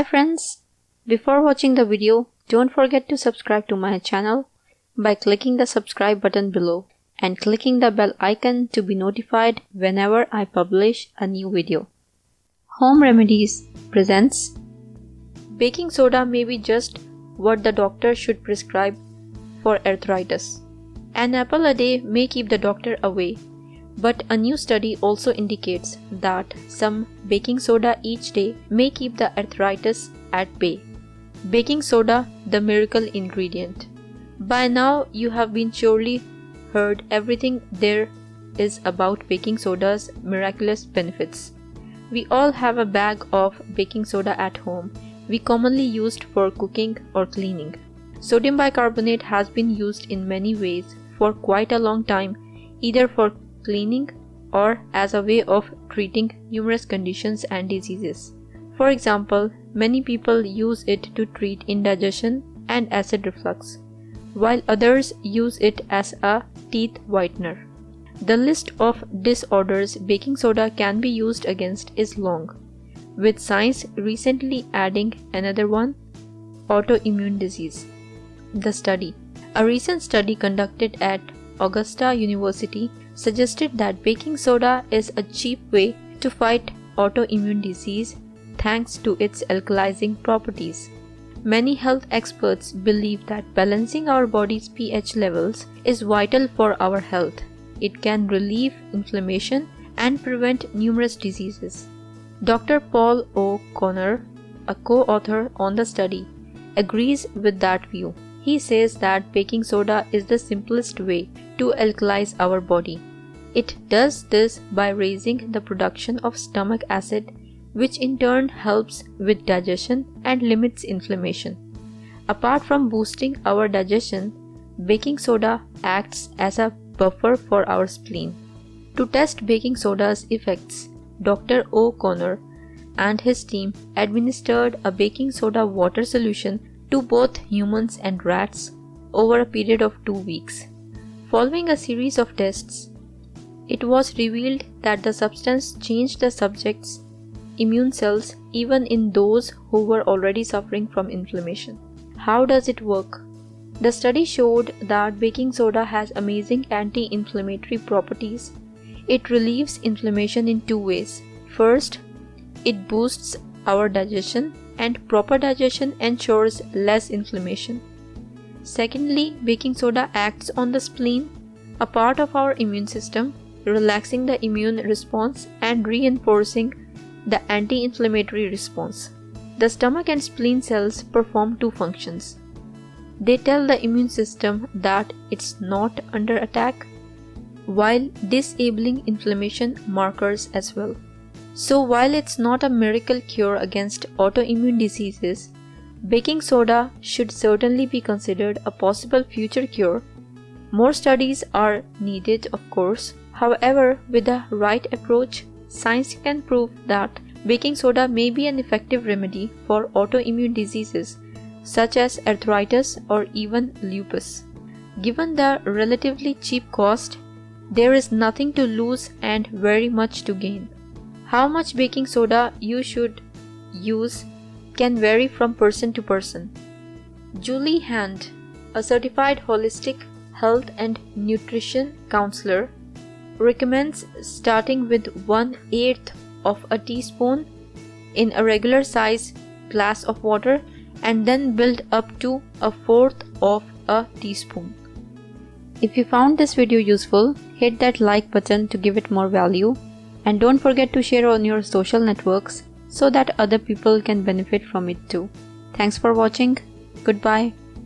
friends, before watching the video, don't forget to subscribe to my channel by clicking the subscribe button below and clicking the bell icon to be notified whenever I publish a new video. Home Remedies presents baking soda may be just what the doctor should prescribe for arthritis. An apple a day may keep the doctor away, but a new study also indicates that some baking soda each day may keep the arthritis at bay. Baking soda, the miracle ingredient. By now, you have been surely heard everything there is about baking soda's miraculous benefits. We all have a bag of baking soda at home, we commonly used for cooking or cleaning. Sodium bicarbonate has been used in many ways for quite a long time, either for cleaning or as a way of treating numerous conditions and diseases. For example, many people use it to treat indigestion and acid reflux, while others use it as a teeth whitener. The list of disorders baking soda can be used against is long, with science recently adding another one, autoimmune disease. The study. A recent study conducted at Augusta University suggested that baking soda is a cheap way to fight autoimmune disease thanks to its alkalizing properties. Many health experts believe that balancing our body's pH levels is vital for our health. It can relieve inflammation and prevent numerous diseases. Dr. Paul O'Connor, a co-author on the study, agrees with that view. He says that baking soda is the simplest way to alkalize our body. It does this by raising the production of stomach acid, which in turn helps with digestion and limits inflammation. Apart from boosting our digestion, baking soda acts as a buffer for our spleen. To test baking soda's effects, Dr. O'Connor and his team administered a baking soda water solution to both humans and rats over a period of 2 weeks. Following a series of tests, it was revealed that the substance changed the subject's immune cells even in those who were already suffering from inflammation. How does it work? The study showed that baking soda has amazing anti-inflammatory properties. It relieves inflammation in 2 ways. First, it boosts our digestion, and proper digestion ensures less inflammation. Secondly, baking soda acts on the spleen, a part of our immune system, relaxing the immune response and reinforcing the anti-inflammatory response. The stomach and spleen cells perform 2 functions. They tell the immune system that it's not under attack, while disabling inflammation markers as well. So while it's not a miracle cure against autoimmune diseases, baking soda should certainly be considered a possible future cure. More studies are needed, of course. However, with the right approach, science can prove that baking soda may be an effective remedy for autoimmune diseases such as arthritis or even lupus. Given the relatively cheap cost, there is nothing to lose and very much to gain. How much baking soda you should use can vary from person to person. Julie Hand, a certified holistic health and nutrition counselor, recommends starting with 1/8 of a teaspoon in a regular size glass of water and then build up to 1/4 of a teaspoon. If you found this video useful, hit that like button to give it more value. And don't forget to share on your social networks so that other people can benefit from it too. Thanks for watching. Goodbye.